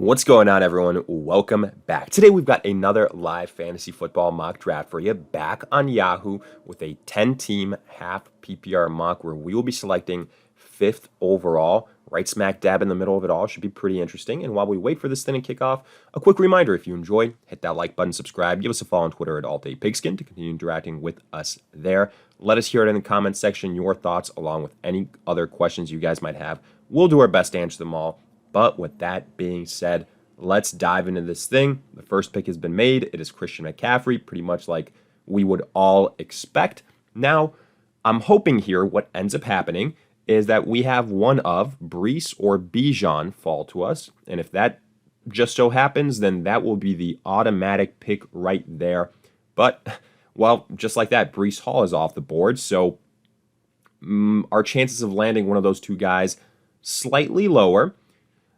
What's going on, everyone? Welcome back. Today we've got another live fantasy football mock draft for you back on Yahoo with a 10-team half PPR mock where we will be selecting 5th overall, right smack dab in the middle of it all. Should be pretty interesting. And while we wait for this thing to kick off, a quick reminder, if you enjoyed, hit that like button, subscribe, give us a follow on Twitter at AllDayPigskin to continue interacting with us there. Let us hear it in the comments section, your thoughts, along with any other questions you guys might have. We'll do our best to answer them all. But with that being said, let's dive into this thing. The first pick has been made. It is Christian McCaffrey, pretty much like we would all expect. Now, I'm hoping here what ends up happening is that we have one of Breece or Bijan fall to us. And if that just so happens, then that will be the automatic pick right there. But, well, just like that, Breece Hall is off the board. So our chances of landing one of those two guys slightly lower.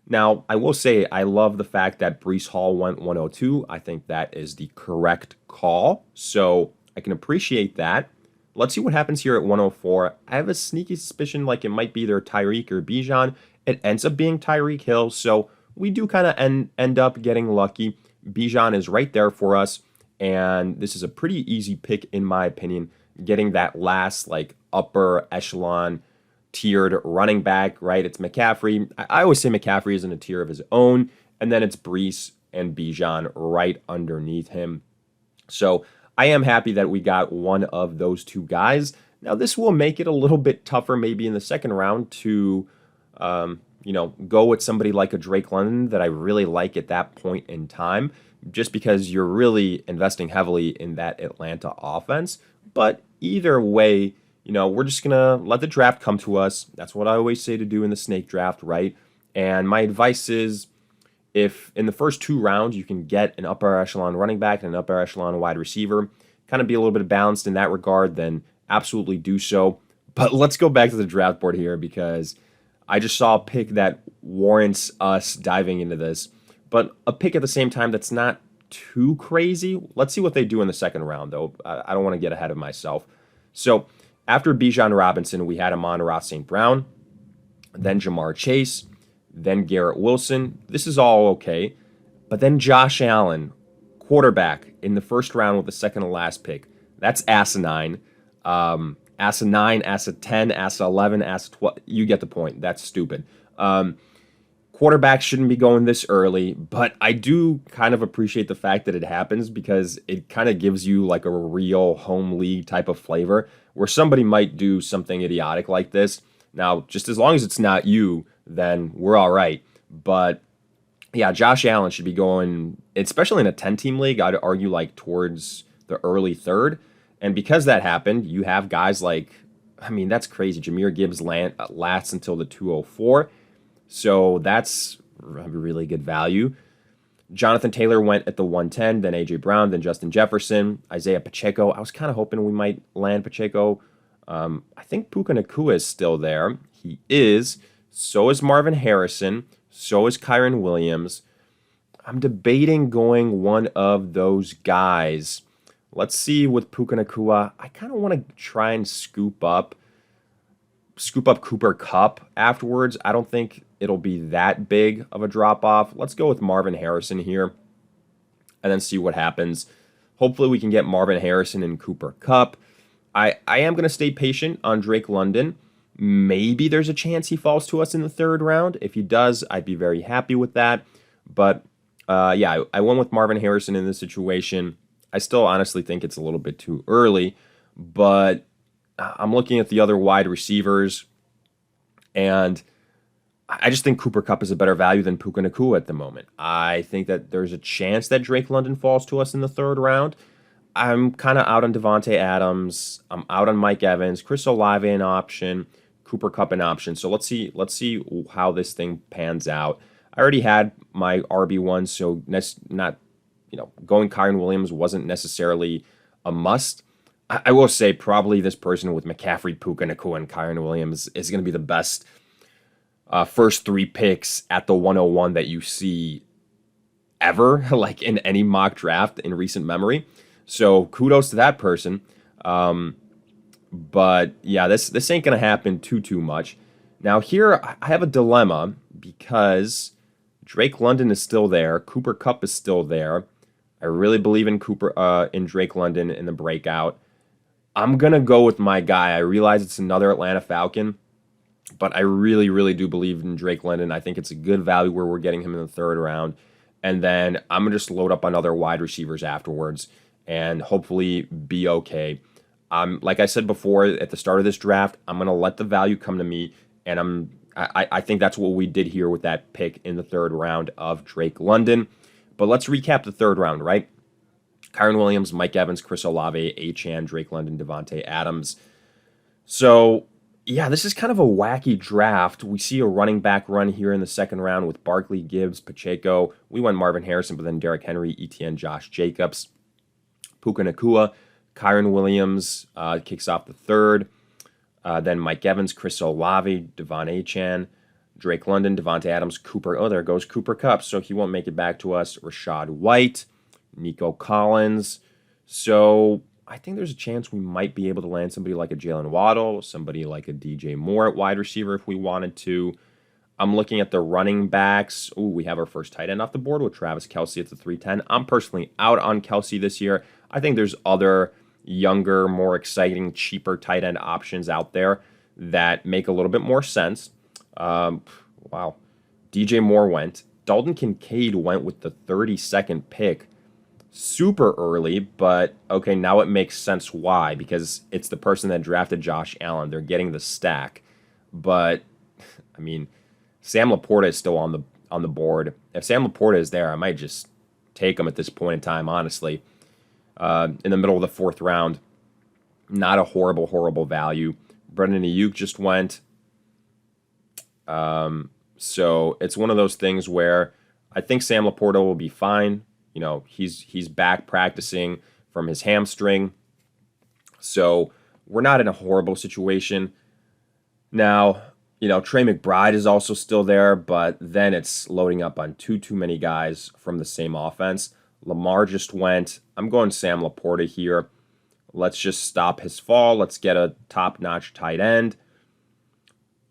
Now, I will say I love the fact that Breece Hall went 102. I think that is the correct call, so I can appreciate that. Let's see what happens here at 104. I have a sneaky suspicion like it might be either Tyreek or Bijan. It ends up being Tyreek Hill, so we do kind of end up getting lucky. Bijan is right there for us, and this is a pretty easy pick in my opinion, getting that last like upper echelon tiered running back, right? It's McCaffrey. I always say McCaffrey is in a tier of his own, and then it's Breece and Bijan right underneath him. So I am happy that we got one of those two guys. Now this will make it a little bit tougher maybe in the second round to, go with somebody like a Drake London that I really like at that point in time, just because you're really investing heavily in that Atlanta offense. But either way, we're just going to let the draft come to us. That's what I always say to do in the snake draft, right? And my advice is if in the first 2 rounds you can get an upper echelon running back and an upper echelon wide receiver, kind of be a little bit balanced in that regard, then absolutely do so. But let's go back to the draft board here because I just saw a pick that warrants us diving into this, but a pick at the same time that's not too crazy. Let's see what they do in the second round, though. I don't want to get ahead of myself. So after Bijan Robinson, we had Amon-Ra St. Brown, then Jamar Chase, then Garrett Wilson. This is all okay. But then Josh Allen, quarterback, in the first round with the second to last pick. That's asinine. Asa 9, Asa 10, Asa 11, Asa 12. You get the point. That's stupid. Quarterbacks shouldn't be going this early, but I do kind of appreciate the fact that it happens because it kind of gives you like a real home league type of flavor where somebody might do something idiotic like this. Now, just as long as it's not you, then we're all right. But yeah, Josh Allen should be going, especially in a 10-team league, I'd argue like towards the early third. And because that happened, you have guys like, that's crazy. Jahmyr Gibbs lasts until the 204. So that's a really good value. Jonathan Taylor went at the 110, then A.J. Brown, then Justin Jefferson, Isaiah Pacheco. I was kind of hoping we might land Pacheco. I think Puka Nacua is still there. He is. So is Marvin Harrison. So is Kyren Williams. I'm debating going one of those guys. Let's see with Puka Nacua. I kind of want to try and scoop up Cooper Kupp afterwards. I don't think it'll be that big of a drop-off. Let's go with Marvin Harrison here and then see what happens. Hopefully we can get Marvin Harrison and Cooper Kupp. I am going to stay patient on Drake London. Maybe there's a chance he falls to us in the third round. If he does, I'd be very happy with that. But, I went with Marvin Harrison in this situation. I still honestly think it's a little bit too early, but I'm looking at the other wide receivers, and I just think Cooper Kupp is a better value than Puka Nacua at the moment. I think that there's a chance that Drake London falls to us in the third round. I'm kind of out on Devontae Adams. I'm out on Mike Evans. Chris Olave an option. Cooper Kupp an option. So let's see how this thing pans out. I already had my RB1, so not going Kyren Williams wasn't necessarily a must. I will say probably this person with McCaffrey, Puka Nacua, and Kyren Williams is going to be the best first 3 picks at the 101 that you see ever, like in any mock draft in recent memory. So kudos to that person. But yeah, this ain't going to happen too much. Now here I have a dilemma because Drake London is still there. Cooper Kupp is still there. I really believe in Drake London in the breakout. I'm gonna go with my guy. I realize it's another Atlanta Falcon, but I really, really do believe in Drake London. I think it's a good value where we're getting him in the third round. And then I'm gonna just load up on other wide receivers afterwards and hopefully be okay. Like I said before at the start of this draft, I'm gonna let the value come to me, and I think that's what we did here with that pick in the third round of Drake London. But let's recap the third round, right? Kyren Williams, Mike Evans, Chris Olave, Achane, Drake London, Devontae Adams. So, yeah, this is kind of a wacky draft. We see a running back run here in the second round with Barkley, Gibbs, Pacheco. We went Marvin Harrison, but then Derrick Henry, Etienne, Josh Jacobs, Puka Nacua, Kyren Williams kicks off the third. Then Mike Evans, Chris Olave, Devon Achane, Drake London, Devontae Adams, Cooper. Oh, there goes Cooper Kupp, so he won't make it back to us. Rashad White, Nico Collins. So I think there's a chance we might be able to land somebody like a Jalen Waddle, somebody like a DJ Moore at wide receiver if we wanted to. I'm looking at the running backs. Ooh, we have our first tight end off the board with Travis Kelce at the 310. I'm personally out on Kelce this year. I think there's other younger, more exciting, cheaper tight end options out there that make a little bit more sense. Wow. DJ Moore went. Dalton Kincaid went with the 32nd pick. Super early, but okay, now it makes sense why, because it's the person that drafted Josh Allen. They're getting the stack. But I mean, Sam Laporta is still on the board. If Sam Laporta is there, I might just take him at this point in time, honestly. In the middle of the fourth round, not a horrible value. Brendan Ayuk just went. So it's one of those things where I think Sam Laporta will be fine. You know, he's back practicing from his hamstring. So we're not in a horrible situation. Now, you know, Trey McBride is also still there, but then it's loading up on too many guys from the same offense. Lamar just went. I'm going Sam Laporta here. Let's just stop his fall. Let's get a top-notch tight end.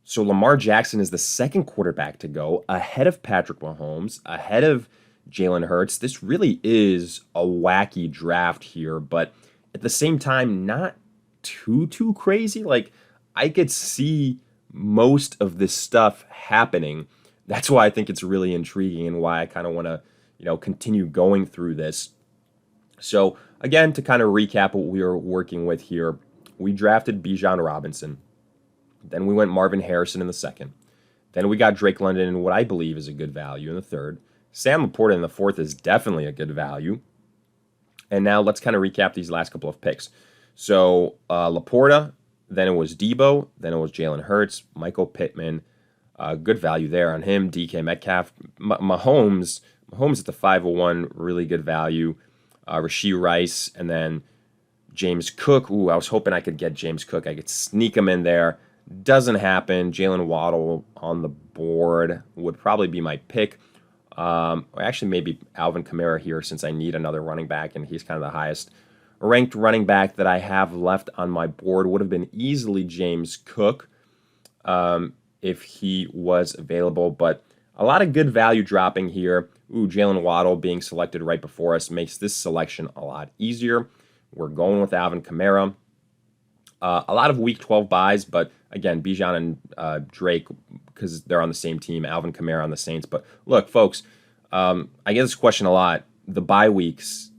So Lamar Jackson is the second quarterback to go, ahead of Patrick Mahomes, ahead of Jalen Hurts. This really is a wacky draft here, but at the same time, not too crazy. Like, I could see most of this stuff happening. That's why I think it's really intriguing and why I kind of want to, you know, continue going through this. So again, to kind of recap what we were working with here, we drafted Bijan Robinson. Then we went Marvin Harrison in the second. Then we got Drake London in what I believe is a good value in the third. Sam Laporta in the fourth is definitely a good value. And now let's kind of recap these last couple of picks. So Laporta, then it was Debo, then it was Jalen Hurts, Michael Pittman. Good value there on him. DK Metcalf. Mahomes at the 501, really good value. Rashee Rice, and then James Cook. Ooh, I was hoping I could get James Cook. I could sneak him in there. Doesn't happen. Jalen Waddle on the board would probably be my pick. Or actually, maybe Alvin Kamara here since I need another running back, and he's kind of the highest ranked running back that I have left on my board. Would have been easily James Cook if he was available, but a lot of good value dropping here. Ooh, Jalen Waddle being selected right before us makes this selection a lot easier. We're going with Alvin Kamara. A lot of Week 12 buys, but again, Bijan and Drake, because they're on the same team, Alvin Kamara on the Saints. But look, folks, I get this question a lot. The bye weeks,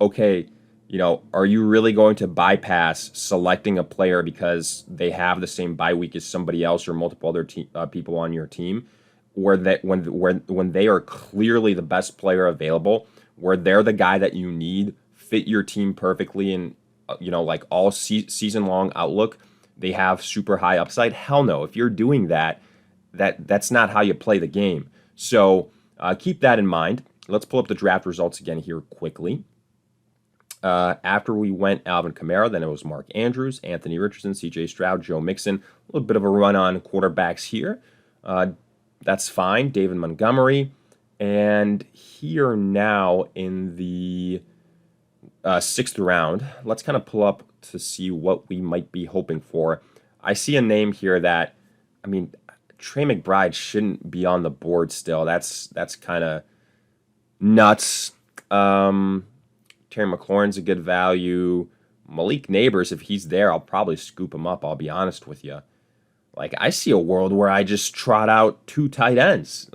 okay, you know, are you really going to bypass selecting a player because they have the same bye week as somebody else or multiple other people on your team, where that when they are clearly the best player available, where they're the guy that you need, fit your team perfectly, and you know, like all season long outlook, they have super high upside? Hell no. If you're doing that, that's not how you play the game. So keep that in mind. Let's pull up the draft results again here quickly. After we went Alvin Kamara, then it was Mark Andrews, Anthony Richardson, CJ Stroud, Joe Mixon. A little bit of a run on quarterbacks here. That's fine. David Montgomery. And here now in the sixth round, let's kind of pull up to see what we might be hoping for. I see a name here that, I mean, Trey McBride shouldn't be on the board still. That's kind of nuts. Terry McLaurin's a good value. Malik Neighbors, if he's there, I'll probably scoop him up. I'll be honest with you. Like, I see a world where I just trot out 2 tight ends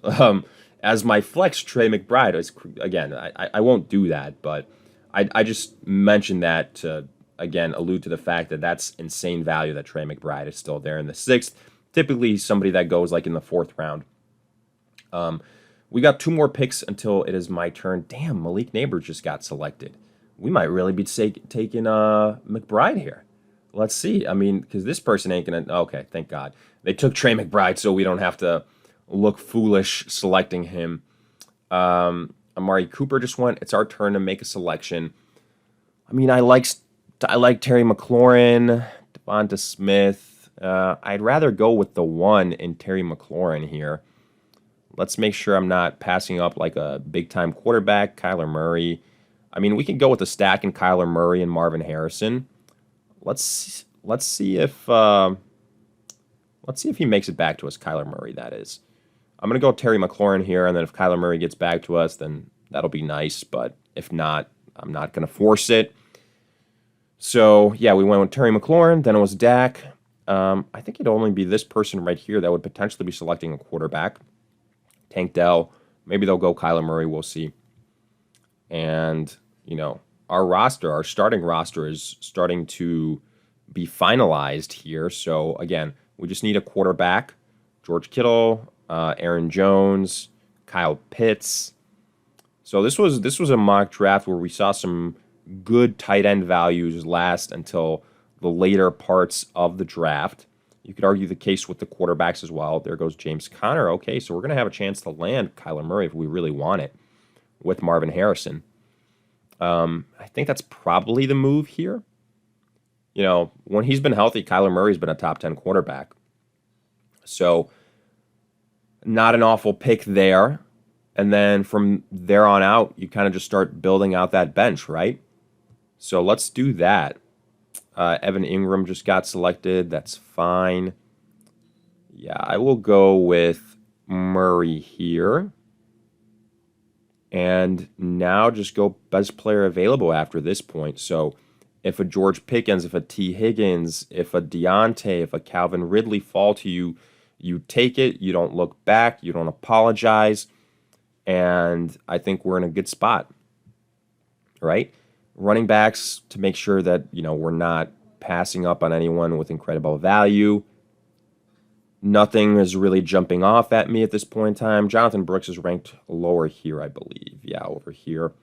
as my flex. Trey McBride is, again, I won't do that, but I just mentioned that to, again, allude to the fact that that's insane value that Trey McBride is still there in the 6th. Typically somebody that goes like in the 4th round. We got 2 more picks until it is my turn. Damn, Malik Neighbors just got selected. We might really be taking McBride here. Let's see. I mean, because this person ain't going to... Okay, thank God. They took Trey McBride so we don't have to look foolish selecting him. Amari Cooper just went. It's our turn to make a selection. I mean, I like Terry McLaurin, Devonta Smith. I'd rather go with the 1 in Terry McLaurin here. Let's make sure I'm not passing up like a big-time quarterback, Kyler Murray. I mean, we can go with a stack in Kyler Murray and Marvin Harrison. Let's see if he makes it back to us, Kyler Murray, that is. I'm going to go Terry McLaurin here, and then if Kyler Murray gets back to us, then that'll be nice. But if not, I'm not going to force it. So, yeah, we went with Terry McLaurin. Then it was Dak. I think it'd only be this person right here that would potentially be selecting a quarterback. Tank Dell. Maybe they'll go Kyler Murray. We'll see. And, you know, our starting roster is starting to be finalized here. So, again, we just need a quarterback. George Kittle, Aaron Jones, Kyle Pitts. So this was a mock draft where we saw some good tight end values last until the later parts of the draft. You could argue the case with the quarterbacks as well. There goes James Conner. Okay, so we're going to have a chance to land Kyler Murray if we really want it with Marvin Harrison. I think that's probably the move here. You know, when he's been healthy, Kyler Murray's been a top 10 quarterback. So, not an awful pick there. And then from there on out, you kind of just start building out that bench, right? So, let's do that. Evan Ingram just got selected. That's fine. Yeah, I will go with Murray here. And now just go best player available after this point. So if a George Pickens, if a T. Higgins, if a Deontay, if a Calvin Ridley fall to you, you take it. You don't look back. You don't apologize. And I think we're in a good spot, right? Running backs to make sure that, you know, we're not passing up on anyone with incredible value. Nothing is really jumping off at me at this point in time. Jonathan Brooks is ranked lower here, I believe. Yeah, over here.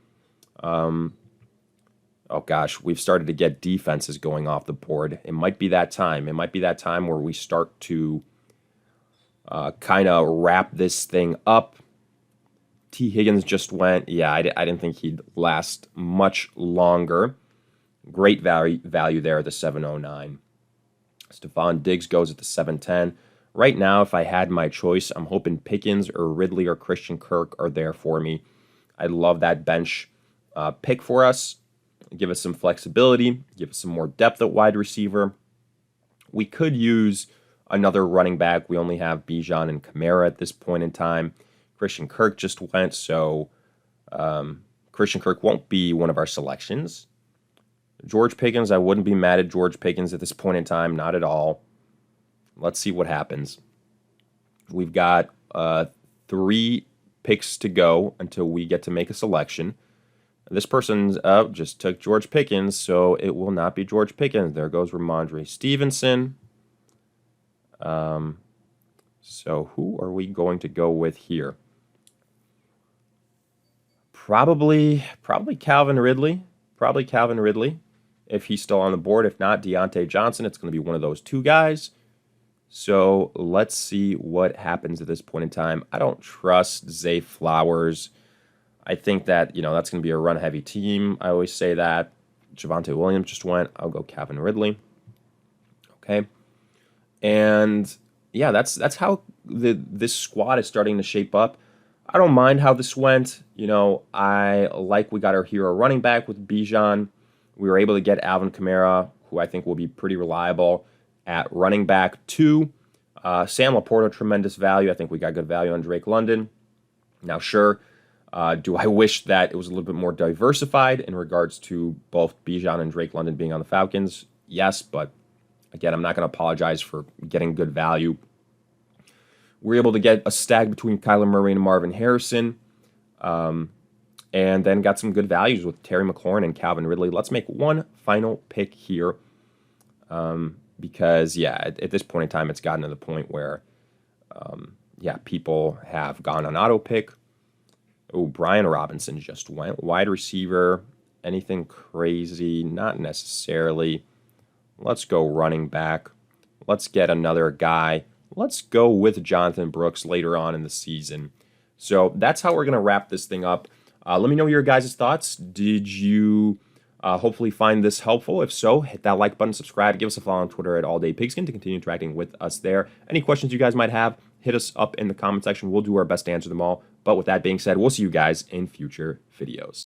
Oh, gosh, we've started to get defenses going off the board. It might be that time. It might be that time where we start to kind of wrap this thing up. T. Higgins just went. Yeah, I didn't think he'd last much longer. Great value there at the 709. Stephon Diggs goes at the 710. Right now, if I had my choice, I'm hoping Pickens or Ridley or Christian Kirk are there for me. I love that bench pick for us. Give us some flexibility. Give us some more depth at wide receiver. We could use another running back. We only have Bijan and Kamara at this point in time. Christian Kirk just went, so Christian Kirk won't be one of our selections. George Pickens, I wouldn't be mad at George Pickens at this point in time. Not at all. Let's see what happens. We've got 3 picks to go until we get to make a selection. This person's just took George Pickens, so it will not be George Pickens. There goes Ramondre Stevenson. So who are we going to go with here? Probably Calvin Ridley. Probably Calvin Ridley, if he's still on the board. If not, Deontay Johnson. It's going to be one of those 2 guys. So let's see what happens at this point in time. I don't trust Zay Flowers. I think that, you know, that's going to be a run-heavy team. I always say that. Javonte Williams just went. I'll go Calvin Ridley. Okay. And, yeah, that's how this squad is starting to shape up. I don't mind how this went. You know, we got our hero running back with Bijan. We were able to get Alvin Kamara, who I think will be pretty reliable at running back 2. Sam Laporta, tremendous value. I think we got good value on Drake London. Now, sure, do I wish that it was a little bit more diversified in regards to both Bijan and Drake London being on the Falcons? Yes, but again, I'm not going to apologize for getting good value. We're able to get a stag between Kyler Murray and Marvin Harrison, and then got some good values with Terry McLaurin and Calvin Ridley. Let's make one final pick here, because, yeah, at this point in time, it's gotten to the point where, people have gone on auto pick. Oh, Brian Robinson just went. Wide receiver, anything crazy? Not necessarily. Let's go running back. Let's get another guy. Let's go with Jonathan Brooks later on in the season. So that's how we're going to wrap this thing up. Let me know your guys' thoughts. Did you hopefully find this helpful? If so, hit that like button, subscribe, give us a follow on Twitter at AllDayPigskin to continue interacting with us there. Any questions you guys might have, hit us up in the comment section. We'll do our best to answer them all. But with that being said, we'll see you guys in future videos.